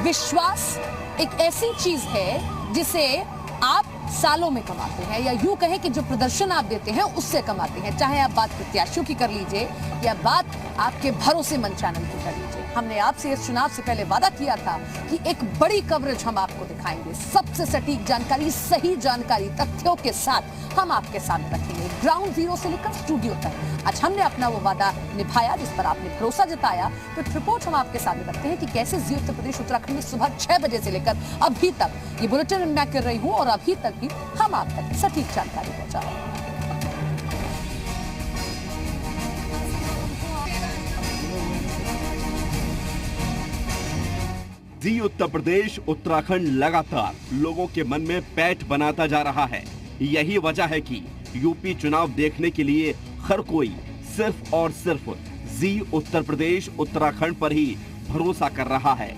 विश्वास एक ऐसी चीज है जिसे आप सालों में कमाते हैं, या यूं कहें कि जो प्रदर्शन आप देते हैं उससे कमाते हैं। चाहे आप बात प्रत्याशियों की कर लीजिए या बात आपके भरोसेमंद चैनल की कर लीजिए। हमने आपसे इस चुनाव से पहले वादा किया था कि एक बड़ी कवरेज हम आपको दिखाएंगे, सबसे सटीक जानकारी, सही जानकारी, तथ्यों के साथ हम आपके सामने रखेंगे, ग्राउंड जीरो से लेकर स्टूडियो तक। आज हमने अपना वो वादा निभाया जिस पर आपने भरोसा जताया। तो एक रिपोर्ट हम आपके सामने रखते हैं कि कैसे जी उत्तर प्रदेश उत्तराखंड में सुबह 6 बजे से लेकर अभी तक ये बुलेटिन मैं कर रही हूं और अभी तक भी हम आप तक सटीक जानकारी पहुंचा रहे हैं। जी उत्तर प्रदेश उत्तराखंड लगातार लोगों के मन में पैठ बनाता जा रहा है। यही वजह है कि यूपी चुनाव देखने के लिए हर कोई सिर्फ और सिर्फ जी उत्तर प्रदेश उत्तराखंड पर ही भरोसा कर रहा है।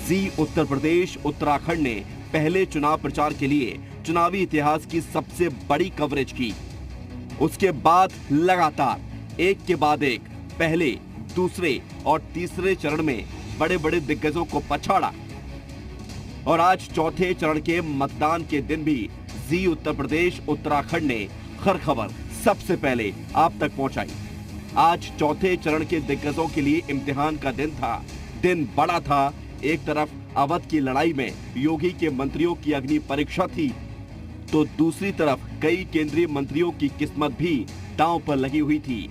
जी उत्तर प्रदेश उत्तराखंड ने पहले चुनाव प्रचार के लिए चुनावी इतिहास की सबसे बड़ी कवरेज की। उसके बाद लगातार एक के बाद एक पहले, दूसरे और तीसरे चरण में बड़े बड़े दिग्गजों को पछाड़ा और आज चौथे चरण के मतदान के दिन भी जी उत्तर प्रदेश उत्तराखंड ने हर खबर सबसे पहले आप तक पहुंचाई। आज चौथे चरण के दिग्गजों के लिए इम्तिहान का दिन था। दिन बड़ा था। एक तरफ अवध की लड़ाई में योगी के मंत्रियों की अग्नि परीक्षा थी, तो दूसरी तरफ कई केंद्रीय मंत्रियों की किस्मत भी दांव पर लगी हुई थी।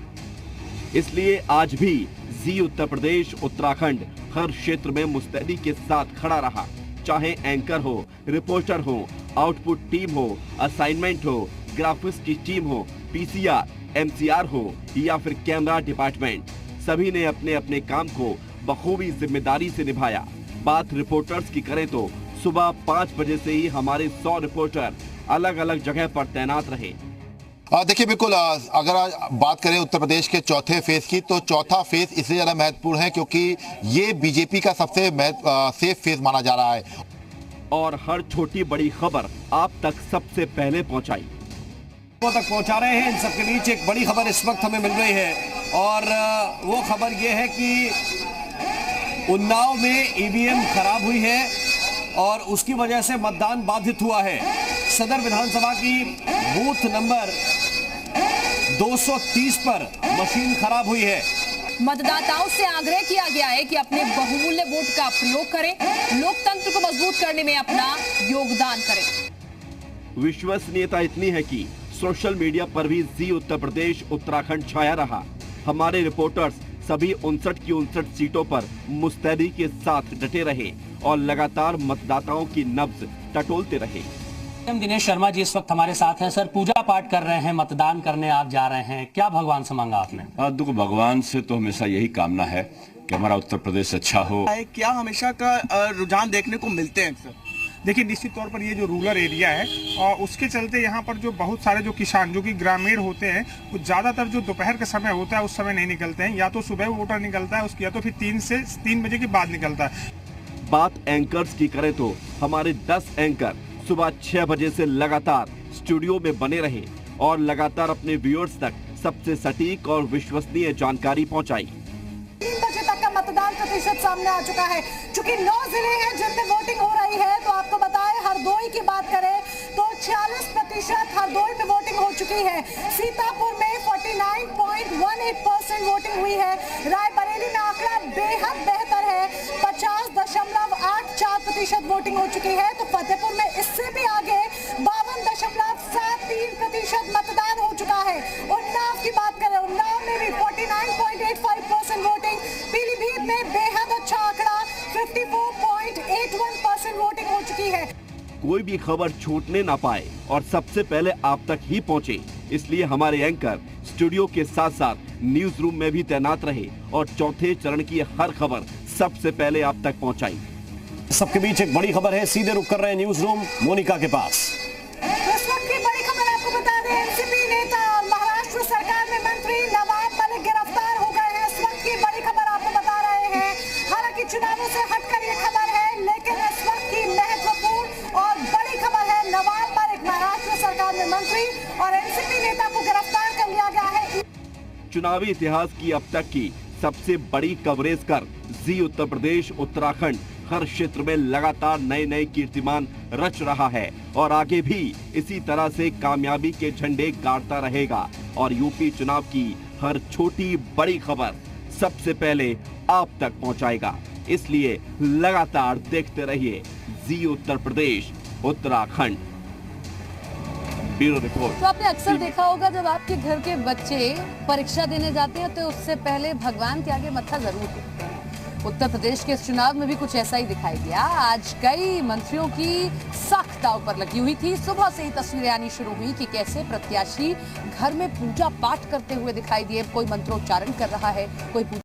इसलिए आज भी जी उत्तर प्रदेश उत्तराखंड हर क्षेत्र में मुस्तैदी के साथ खड़ा रहा। चाहे एंकर हो, रिपोर्टर हो, आउटपुट टीम हो, असाइनमेंट हो, ग्राफिक्स की टीम हो, पीसीआर, एमसीआर हो या फिर कैमरा डिपार्टमेंट, सभी ने अपने अपने काम को बखूबी जिम्मेदारी से निभाया। बात रिपोर्टर्स की करें तो सुबह 5 बजे से ही हमारे 100 रिपोर्टर अलग अलग जगह पर तैनात रहे। देखिए, बिल्कुल अगर आज बात करें उत्तर प्रदेश के चौथे फेज की, तो चौथा फेज इसलिए ज़्यादा महत्वपूर्ण है क्योंकि ये बीजेपी का सबसे सेफ फेज माना जा रहा है और हर छोटी बड़ी खबर आप तक सबसे पहले पहुंचाई तक पहुंचा रहे हैं। इन सबके बीच एक बड़ी खबर इस वक्त हमें मिल रही है और वो खबर ये है कि उन्नाव में ईवीएम खराब हुई है और उसकी वजह से मतदान बाधित हुआ है। सदर विधानसभा की बूथ नंबर 230 पर मशीन खराब हुई है। मतदाताओं से आग्रह किया गया है कि अपने बहुमूल्य वोट का प्रयोग करें, लोकतंत्र को मजबूत करने में अपना योगदान करें। विश्वसनीयता इतनी है कि सोशल मीडिया पर भी जी उत्तर प्रदेश उत्तराखंड छाया रहा। हमारे रिपोर्टर्स सभी 59 की 59 सीटों पर मुस्तैदी के साथ डटे रहे और लगातार मतदाताओं की नब्ज टटोलते रहे। दिनेश शर्मा जी इस वक्त हमारे साथ हैं। सर, पूजा पाठ कर रहे हैं, मतदान करने आप जा रहे हैं, क्या भगवान से मांगा आपने? देखो, भगवान से तो हमेशा यही कामना है कि हमारा उत्तर प्रदेश अच्छा हो। क्या हमेशा का रुझान देखने को मिलते हैं सर? देखिए, निश्चित तौर पर ये जो रूरल एरिया है और उसके चलते यहाँ पर जो बहुत सारे जो किसान जो कि ग्रामीण होते हैं, वो ज़्यादातर जो दोपहर का समय होता है उस समय नहीं निकलते हैं। या तो सुबह वोटर निकलता है उसकी, या तो फिर 3 बजे के बाद निकलता है। बात एंकर्स की करें तो हमारे 10 एंकर सुबह 6 बजे से लगातार स्टूडियो में बने रहे और लगातार अपने व्यूअर्स तक सबसे सटीक और विश्वसनीय जानकारी पहुंचाई। 3 बजे तक का मतदान प्रतिशत सामने आ चुका है। चूंकि 9 जिले हैं जिनमें वोटिंग हो रही है, तो आपको बताएं हरदोई की बात करें तो 46% हरदोई में वोटिंग हो चुकी है। सीतापुर में 49.18% वोटिंग हुई है। रायबरेली में आंकड़ा बेहद बेहतर है, 50.84% वोटिंग हो चुकी है। तो फतेहपुर में इससे भी आगे 52.73% मतदान हो चुका है। उन्नाव की बात करें, उन्नाव में भी 49.85% वोटिंग। पीलीभीत में बेहद अच्छा आंकड़ा 54.81% वोटिंग हो चुकी है। कोई भी खबर छूटने ना पाए और सबसे पहले आप तक ही पहुंचे, इसलिए हमारे एंकर स्टूडियो के साथ साथ न्यूज रूम में भी तैनात रहे और चौथे चरण की हर खबर सबसे पहले आप तक पहुंचाई। सबके बीच एक बड़ी खबर है, सीधे रुक कर रहे हैं न्यूज रूम मोनिका के पास। इस वक्त की बड़ी खबर आपको बता दें, एनसीपी नेता और महाराष्ट्र सरकार में मंत्री नवाब मलिक गिरफ्तार हो गए हैं। इस वक्त की बड़ी खबर आपको बता रहे हैं। हालांकि चुनावों से हटकर ये खबर है, लेकिन इस वक्त की महत्वपूर्ण और बड़ी खबर है, नवाब मलिक महाराष्ट्र सरकार में मंत्री और एनसीपी नेता को गिरफ्तार कर लिया गया है। चुनावी इतिहास की अब तक की सबसे बड़ी कवरेज कर जी उत्तर प्रदेश उत्तराखंड हर क्षेत्र में लगातार नए नए कीर्तिमान रच रहा है और आगे भी इसी तरह से कामयाबी के झंडे गाड़ता रहेगा और यूपी चुनाव की हर छोटी बड़ी खबर सबसे पहले आप तक पहुंचाएगा। इसलिए लगातार देखते रहिए Zee Uttar Pradesh Uttarakhand. Bureau report. तो आपने अक्सर देखा होगा जब आपके घर के बच्चे परीक्षा देने जाते हैं तो उससे पहले भगवान के आगे मत्था जरूर टेकते हैं। उत्तर प्रदेश के इस चुनाव में भी कुछ ऐसा ही दिखाई दिया। आज कई मंत्रियों की सख्त दांव पर लगी हुई थी। सुबह से ही तस्वीरें आनी शुरू हुई कि कैसे प्रत्याशी घर में पूजा पाठ करते हुए दिखाई दिए। कोई मंत्रोच्चारण कर रहा है, कोई